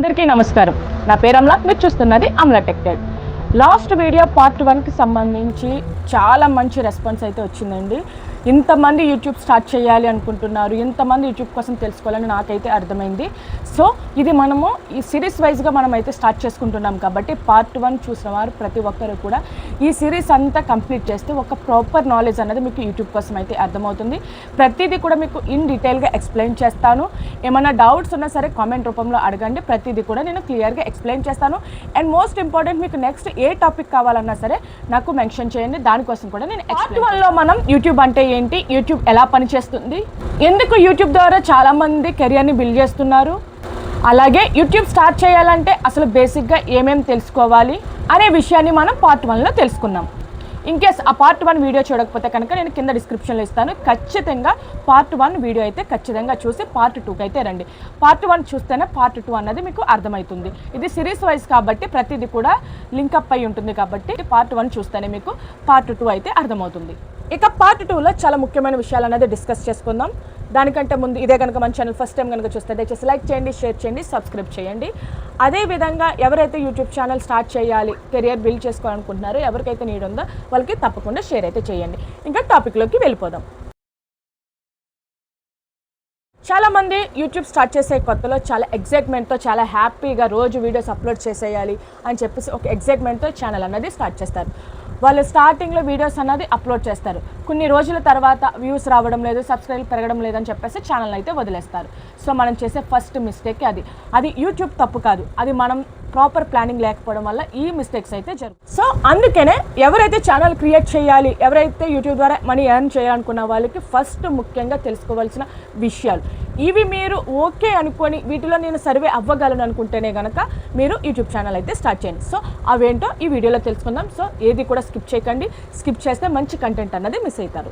అందరికీ నమస్కారం. నా పేరు అమలా. మీరు చూస్తున్నది Amala tech guide. Last video part 1కి సంబంధించి చాలా మంచి రెస్పాన్స్ అయితే వచ్చిందండి. ఇంతమంది యూట్యూబ్ స్టార్ట్ చేయాలి అనుకుంటున్నారు, ఇంతమంది యూట్యూబ్ కోసం తెలుసుకోవాలని నాకైతే అర్థమైంది. సో ఇది మనము ఈ సిరీస్ వైజ్గా మనం అయితే స్టార్ట్ చేసుకుంటున్నాం కాబట్టి పార్ట్ 1 చూసిన వారు ప్రతి ఒక్కరు కూడా ఈ సిరీస్ అంతా కంప్లీట్ చేస్తే ఒక ప్రాపర్ నాలెడ్జ్ అనేది మీకు యూట్యూబ్ కోసం అయితే అర్థమవుతుంది. ప్రతిదీ కూడా మీకు ఇన్ డీటెయిల్గా ఎక్స్ప్లెయిన్ చేస్తాను. ఏమైనా డౌట్స్ ఉన్నా సరే కామెంట్ రూపంలో అడగండి, ప్రతిదీ కూడా నేను క్లియర్గా ఎక్స్ప్లెయిన్ చేస్తాను. అండ్ మోస్ట్ ఇంపార్టెంట్, మీకు నెక్స్ట్ ఏ టాపిక్ కావాలన్నా సరే నాకు మెన్షన్ చేయండి, దానికోసం కూడా నేను పార్ట్ 1లో మనం యూట్యూబ్ అంటే ఏంటి, యూట్యూబ్ ఎలా పనిచేస్తుంది, ఎందుకు యూట్యూబ్ ద్వారా చాలామంది కెరియర్ని బిల్డ్ చేస్తున్నారు, అలాగే యూట్యూబ్ స్టార్ట్ చేయాలంటే అసలు బేసిక్గా ఏమేమి తెలుసుకోవాలి అనే విషయాన్ని మనం పార్ట్ 1లో తెలుసుకున్నాం. ఇన్కేస్ ఆ పార్ట్ 1 వీడియో చూడకపోతే కనుక నేను కింద డిస్క్రిప్షన్లో ఇస్తాను. ఖచ్చితంగా పార్ట్ 1 వీడియో అయితే ఖచ్చితంగా చూసి పార్ట్ 2కి అయితే రండి. పార్ట్ 1 చూస్తేనే పార్ట్ 2 అన్నది మీకు అర్థమవుతుంది. ఇది సిరీస్ వైజ్ కాబట్టి ప్రతిదీ కూడా లింకప్ అయి ఉంటుంది కాబట్టి పార్ట్ 1 చూస్తేనే మీకు పార్ట్ 2 అయితే అర్థమవుతుంది. ఇక పార్ట్ 2లో చాలా ముఖ్యమైన విషయాలు అనేది డిస్కస్ చేసుకుందాం. దానికంటే ముందు ఇదే కనుక మన ఛానల్ ఫస్ట్ టైం కనుక చూస్తే దయచేసి లైక్ చేయండి, షేర్ చేయండి, సబ్స్క్రైబ్ చేయండి. అదేవిధంగా ఎవరైతే యూట్యూబ్ ఛానల్ స్టార్ట్ చేయాలి, కెరియర్ బిల్డ్ చేసుకోవాలనుకుంటున్నారో, ఎవరికైతే నీడ్ ఉందో వాళ్ళకి తప్పకుండా షేర్ అయితే చేయండి. ఇంకా టాపిక్లోకి వెళ్ళిపోదాం. చాలామంది యూట్యూబ్ స్టార్ట్ చేసే కొత్తలో చాలా ఎగ్జైట్మెంట్తో, చాలా హ్యాపీగా రోజు వీడియోస్ అప్లోడ్ చేసేయాలి అని చెప్పేసి ఒక ఎగ్జైట్మెంట్తో ఛానల్ అన్నది స్టార్ట్ చేస్తారు. వాళ్ళు స్టార్టింగ్లో వీడియోస్ అన్నది అప్లోడ్ చేస్తారు. కొన్ని రోజుల తర్వాత వ్యూస్ రావడం లేదు, సబ్స్క్రైబ్ పెరగడం లేదని చెప్పేసి ఛానల్ అయితే వదిలేస్తారు. సో మనం చేసే ఫస్ట్ మిస్టేక్ అది యూట్యూబ్ తప్పు కాదు, అది మనం ప్రాపర్ ప్లానింగ్ లేకపోవడం వల్ల ఈ మిస్టేక్స్ అయితే జరుగుతాయి. సో అందుకనే ఎవరైతే ఛానల్ క్రియేట్ చేయాలి, ఎవరైతే యూట్యూబ్ ద్వారా మనీ ఎర్న్ చేయాలనుకున్న వాళ్ళకి ఫస్ట్ ముఖ్యంగా తెలుసుకోవాల్సిన విషయాలు ఇవి. మీరు ఓకే అనుకొని వీటిలో నేను సర్వే అవ్వగలను అనుకుంటేనే కనుక మీరు యూట్యూబ్ ఛానల్ అయితే స్టార్ట్ చేయండి. సో అవేంటో ఈ వీడియోలో తెలుసుకుందాం. సో ఏది కూడా స్కిప్ చేయకండి, స్కిప్ చేస్తే మంచి కంటెంట్ అన్నది మిస్ అవుతారు.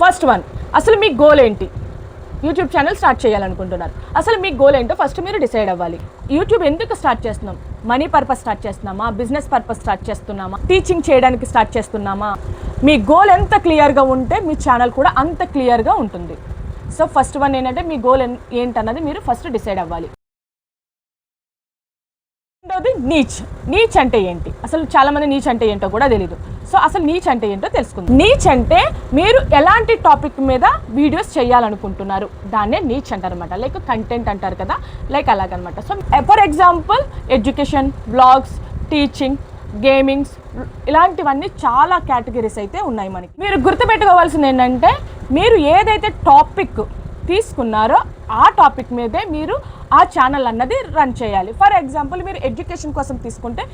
ఫస్ట్ వన్, అసలు మీ గోల్ ఏంటి? యూట్యూబ్ ఛానల్ స్టార్ట్ చేయాలనుకుంటున్నారు, అసలు మీ గోల్ ఏంటో ఫస్ట్ మీరు డిసైడ్ అవ్వాలి. యూట్యూబ్ ఎందుకు స్టార్ట్ చేస్తున్నాం? మనీ పర్పస్ స్టార్ట్ చేస్తున్నామా, బిజినెస్ పర్పస్ స్టార్ట్ చేస్తున్నామా, టీచింగ్ చేయడానికి స్టార్ట్ చేస్తున్నామా? మీ గోల్ ఎంత క్లియర్గా ఉంటే మీ ఛానల్ కూడా అంత క్లియర్గా ఉంటుంది. సో ఫస్ట్ వన్ ఏంటంటే మీ గోల్ ఏంటన్నది మీరు ఫస్ట్ డిసైడ్ అవ్వాలి. రెండోది నీచ్ అంటే ఏంటి? అసలు చాలామంది నీచ్ అంటే ఏంటో కూడా తెలీదు. సో అసలు నీచ్ అంటే ఏంటో తెలుసుకుందాం. నీచ్ అంటే మీరు ఎలాంటి టాపిక్ మీద వీడియోస్ చేయాలనుకుంటున్నారు, దాన్నే నీచ్ అంటారు అనమాట. లైక్ కంటెంట్ అంటారు కదా, లైక్ అలాగనమాట. So for example education, blogs, teaching, gamings, ఇలాంటివన్నీ చాలా కేటగిరీస్ అయితే ఉన్నాయి మనకి. మీరు గుర్తుపెట్టుకోవాల్సింది ఏంటంటే మీరు ఏదైతే టాపిక్ తీసుకున్నారో ఆ టాపిక్ మీదే మీరు ఆ ఛానల్ అన్నది రన్ చేయాలి. ఫర్ ఎగ్జాంపుల్ మీరు ఎడ్యుకేషన్ కోసం తీసుకుంటే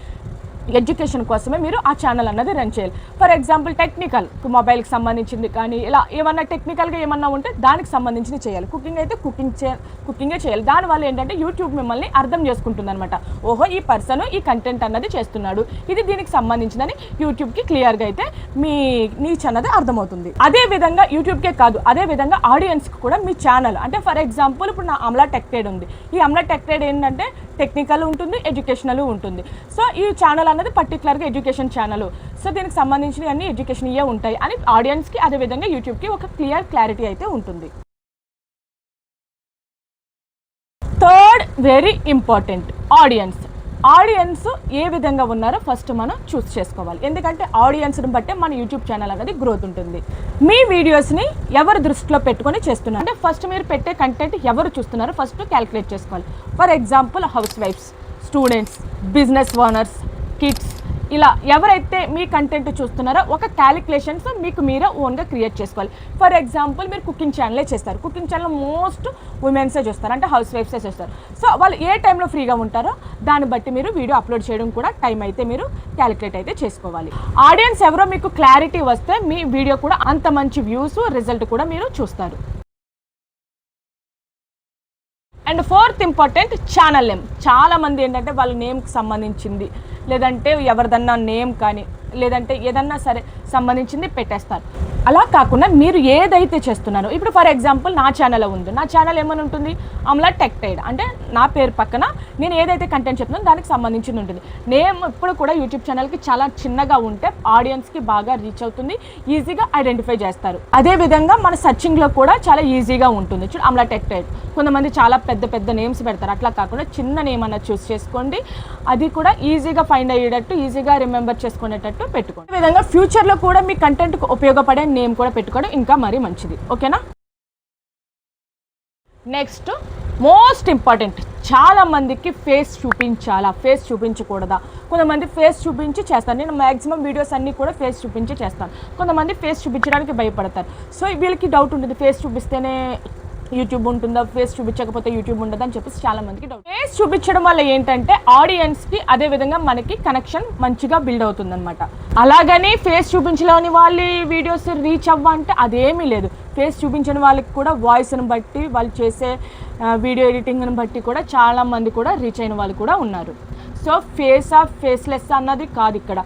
ఎడ్యుకేషన్ కోసమే మీరు ఆ ఛానల్ అన్నది రన్ చేయాలి. ఫర్ ఎగ్జాంపుల్ టెక్నికల్, మొబైల్కి సంబంధించింది కానీ ఇలా ఏమన్నా టెక్నికల్గా ఏమన్నా ఉంటే దానికి సంబంధించి చేయాలి. కుకింగ్ అయితే కుకింగే చేయాలి. దానివల్ల ఏంటంటే యూట్యూబ్ మిమ్మల్ని అర్థం చేసుకుంటుంది అనమాట. ఓహో, ఈ పర్సన్ ఈ కంటెంట్ అన్నది చేస్తున్నాడు, ఇది దీనికి సంబంధించిందని యూట్యూబ్కి క్లియర్గా అయితే మీ నీచ్ అన్నది అర్థమవుతుంది. అదే విధంగా యూట్యూబ్కే కాదు, అదే విధంగా ఆడియన్స్కి కూడా మీ ఛానల్ అంటే ఫర్ ఎగ్జాంపుల్ ఇప్పుడు నా అమలా టెక్ గైడ్ ఉంది. ఈ అమలా టెక్ గైడ్ ఏంటంటే టెక్నికల్ ఉంటుంది, ఎడ్యుకేషనల్ ఉంటుంది. సో ఈ ఛానల్ అన్నది పర్టికులర్గా ఎడ్యుకేషన్ ఛానల్. సో దీనికి సంబంధించిన అన్ని ఎడ్యుకేషన్ ఇవే ఉంటాయి అని ఆడియన్స్కి, అదేవిధంగా యూట్యూబ్కి ఒక క్లారిటీ అయితే ఉంటుంది. థర్డ్ వెరీ ఇంపార్టెంట్, ఆడియన్స్ ఏ విధంగా ఉన్నారో ఫస్ట్ మనం చూస్ చేసుకోవాలి. ఎందుకంటే ఆడియన్స్ని బట్టే మన యూట్యూబ్ ఛానల్ అనేది గ్రోత్ ఉంటుంది. మీ వీడియోస్ని ఎవరు దృష్టిలో పెట్టుకొని చేస్తున్నారు అంటే ఫస్ట్ మీరు పెట్టే కంటెంట్ ఎవరు చూస్తున్నారో ఫస్ట్ క్యాలిక్యులేట్ చేసుకోవాలి. ఫర్ ఎగ్జాంపుల్ హౌస్ వైఫ్స్, స్టూడెంట్స్, బిజినెస్ ఓనర్స్, కిడ్స్, ఇలా ఎవరైతే మీ కంటెంట్ చూస్తున్నారో ఒక క్యాలిక్యులేషన్స్ మీకు మీరే ఓన్గా క్రియేట్ చేసుకోవాలి. ఫర్ ఎగ్జాంపుల్ మీరు కుకింగ్ ఛానలే చేస్తారు, కుకింగ్ ఛానల్ మోస్ట్ ఉమెన్సే చూస్తారు, అంటే హౌస్ వైఫ్సే చూస్తారు. సో వాళ్ళు ఏ టైంలో ఫ్రీగా ఉంటారో దాన్ని బట్టి మీరు వీడియో అప్లోడ్ చేయడం కూడా టైం అయితే మీరు క్యాలిక్యులేట్ అయితే చేసుకోవాలి. ఆడియన్స్ ఎవరో మీకు క్లారిటీ వస్తే మీ వీడియో కూడా అంత మంచి వ్యూస్, రిజల్ట్ కూడా మీరు చూస్తారు. And fourth important, channel name. చాలామంది ఏంటంటే వాళ్ళ నేమ్కి సంబంధించింది లేదంటే ఎవరిదన్నా నేమ్ కానీ లేదంటే ఏదన్నా సరే సంబంధించింది పెట్టేస్తారు. అలా కాకుండా మీరు ఏదైతే చేస్తున్నారో, ఇప్పుడు ఫర్ ఎగ్జాంపుల్ నా ఛానల్ ఉంది, నా ఛానల్ ఏమని ఉంటుంది, అమలా టెక్ టైడ్, అంటే నా పేరు పక్కన నేను ఏదైతే కంటెంట్ చెప్తున్నానో దానికి సంబంధించింది ఉంటుంది. నేమ్ ఇప్పుడు కూడా యూట్యూబ్ ఛానల్కి చాలా చిన్నగా ఉంటే ఆడియన్స్కి బాగా రీచ్ అవుతుంది, ఈజీగా ఐడెంటిఫై చేస్తారు. అదేవిధంగా మన సర్చింగ్లో కూడా చాలా ఈజీగా ఉంటుంది. చూడు అమలా టెక్ టైడ్, కొంతమంది చాలా పెద్ద పెద్ద నేమ్స్ పెడతారు, అట్లా కాకుండా చిన్న నేమ్ అన్న చూస్ చేసుకోండి, అది కూడా ఈజీగా ఫైండ్ అయ్యేటట్టు, ఈజీగా రిమెంబర్ చేసుకునేటట్టు పెట్టుకోండి. ఈ విధంగా ఫ్యూచర్లో కూడా మీ కంటెంట్కి ఉపయోగపడే నేమ్ కూడా పెట్టుకోవడం ఇంకా మరీ మంచిది. ఓకేనా? నెక్స్ట్ మోస్ట్ ఇంపార్టెంట్, చాలా మందికి ఫేస్ చూపించాలా, ఫేస్ చూపించకూడదా? కొంతమంది ఫేస్ చూపించి చేస్తారు. నేను మ్యాక్సిమం వీడియోస్ అన్నీ కూడా ఫేస్ చూపించి చేస్తాను. కొంతమంది ఫేస్ చూపించడానికి భయపడతారు. సో వీళ్ళకి డౌట్ ఉంటుంది, ఫేస్ చూపిస్తేనే యూట్యూబ్ ఉంటుందా, ఫేస్ చూపించకపోతే యూట్యూబ్ ఉండదా అని చెప్పేసి చాలా మందికి డౌట్. ఫేస్ చూపించడం వల్ల ఏంటంటే ఆడియన్స్కి అదే విధంగా మనకి కనెక్షన్ మంచిగా బిల్డ్ అవుతుంది అనమాట. అలాగని ఫేస్ చూపించలేని వాళ్ళ వీడియోస్ రీచ్ అవ్వంటే అదేమీ లేదు. ఫేస్ చూపించని వాళ్ళకి కూడా వాయిస్ని బట్టి, వాళ్ళు చేసే వీడియో ఎడిటింగ్ని బట్టి కూడా చాలా మంది కూడా రీచ్ అయిన వాళ్ళు కూడా ఉన్నారు. సో ఫేస్లెస్ అన్నది కాదు ఇక్కడ.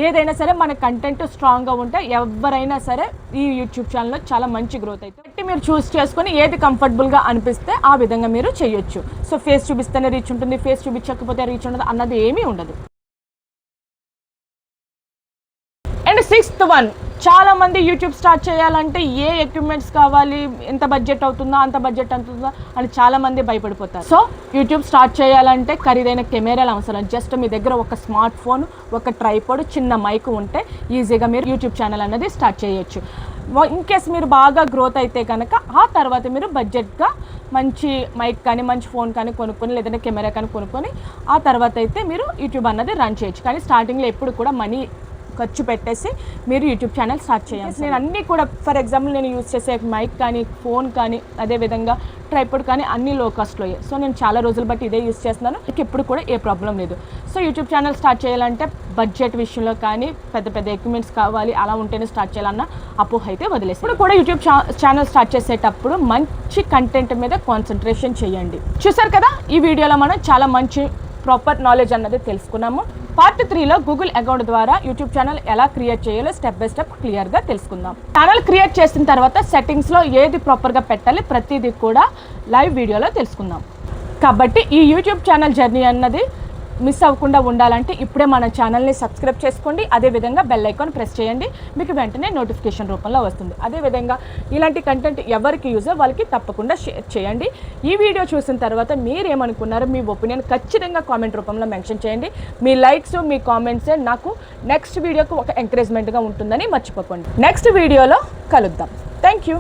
ఏదైనా సరే మన కంటెంట్ స్ట్రాంగ్గా ఉంటే ఎవరైనా సరే ఈ యూట్యూబ్ ఛానల్లో చాలా మంచి గ్రోత్ అవుతుంది. మీరు చూస్ చేసుకొని ఏది కంఫర్టబుల్గా అనిపిస్తే ఆ విధంగా మీరు చేయొచ్చు. సో ఫేస్ చూపిస్తేనే రీచ్ ఉంటుంది, ఫేస్ చూపించకపోతే రీచ్ ఉండదు అన్నది ఏమీ ఉండదు. అండ్ 6th వన్, చాలా మంది యూట్యూబ్ స్టార్ట్ చేయాలంటే ఏ ఎక్విప్మెంట్స్ కావాలి, ఎంత బడ్జెట్ అవుతుందా, అంత బడ్జెట్ అవుతుందా అని చాలా మంది భయపడిపోతారు. సో యూట్యూబ్ స్టార్ట్ చేయాలంటే ఖరీదైన కెమెరాలు అవసరం. జస్ట్ మీ దగ్గర ఒక స్మార్ట్ ఫోన్, ఒక ట్రైపాడ్, చిన్న మైక్ ఉంటే ఈజీగా మీరు యూట్యూబ్ ఛానల్ అనేది స్టార్ట్ చేయొచ్చు. ఇన్ కేస్ మీరు బాగా గ్రోత్ అయితే కనుక ఆ తర్వాత మీరు బడ్జెట్గా మంచి మైక్ కానీ, మంచి ఫోన్ కానీ కొనుక్కొని, లేదంటే కెమెరా కానీ కొనుక్కొని ఆ తర్వాత అయితే మీరు యూట్యూబ్ అన్నది రన్ చేయొచ్చు. కానీ స్టార్టింగ్లో ఎప్పుడు కూడా మనీ ఖర్చు పెట్టేసి మీరు యూట్యూబ్ ఛానల్ స్టార్ట్ చేయాలి. నేను అన్నీ కూడా ఫర్ ఎగ్జాంపుల్ నేను యూజ్ చేసే మైక్ కానీ, ఫోన్ కానీ, అదేవిధంగా ట్రైపాడ్ కానీ అన్నీ లో కాస్ట్లో. సో నేను చాలా రోజులు బట్టి ఇదే యూజ్ చేస్తున్నాను, ఎప్పుడు కూడా ఏ ప్రాబ్లం లేదు. సో యూట్యూబ్ ఛానల్ స్టార్ట్ చేయాలంటే బడ్జెట్ విషయంలో కానీ, పెద్ద పెద్ద ఎక్విప్మెంట్స్ కావాలి, అలా ఉంటేనే స్టార్ట్ చేయాలన్న అపోహ అయితే వదిలేసి ఇప్పుడు కూడా యూట్యూబ్ ఛానల్ స్టార్ట్ చేసేటప్పుడు మంచి కంటెంట్ మీద కాన్సన్ట్రేషన్ చేయండి. చూసారు కదా, ఈ వీడియోలో మనం చాలా మంచి ప్రాపర్ నాలెడ్జ్ అన్నది తెలుసుకున్నాము. పార్ట్ 3లో గూగుల్ అకౌంట్ ద్వారా యూట్యూబ్ ఛానల్ ఎలా క్రియేట్ చేయాలో స్టెప్ బై స్టెప్ క్లియర్గా తెలుసుకుందాం. ఛానల్ క్రియేట్ చేసిన తర్వాత సెట్టింగ్స్లో ఏది ప్రాపర్గా పెట్టాలి ప్రతిదీ కూడా లైవ్ వీడియోలో తెలుసుకుందాం. కాబట్టి ఈ యూట్యూబ్ ఛానల్ జర్నీ అన్నది మిస్ అవ్వకుండా ఉండాలంటే ఇప్పుడే మన ఛానల్ని సబ్స్క్రైబ్ చేసుకోండి. అదేవిధంగా బెల్ ఐకాన్ ప్రెస్ చేయండి, మీకు వెంటనే నోటిఫికేషన్ రూపంలో వస్తుంది. అదేవిధంగా ఇలాంటి కంటెంట్ ఎవరికి యూజ్ వాళ్ళకి తప్పకుండా షేర్ చేయండి. ఈ వీడియో చూసిన తర్వాత మీరేమనుకున్నారో మీ ఒపీనియన్ ఖచ్చితంగా కామెంట్ రూపంలో మెన్షన్ చేయండి. మీ లైక్స్, మీ కామెంట్సే నాకు నెక్స్ట్ వీడియోకి ఒక ఎంకరేజ్మెంట్గా ఉంటుందని మర్చిపోకండి. నెక్స్ట్ వీడియోలో కలుద్దాం. Thank you.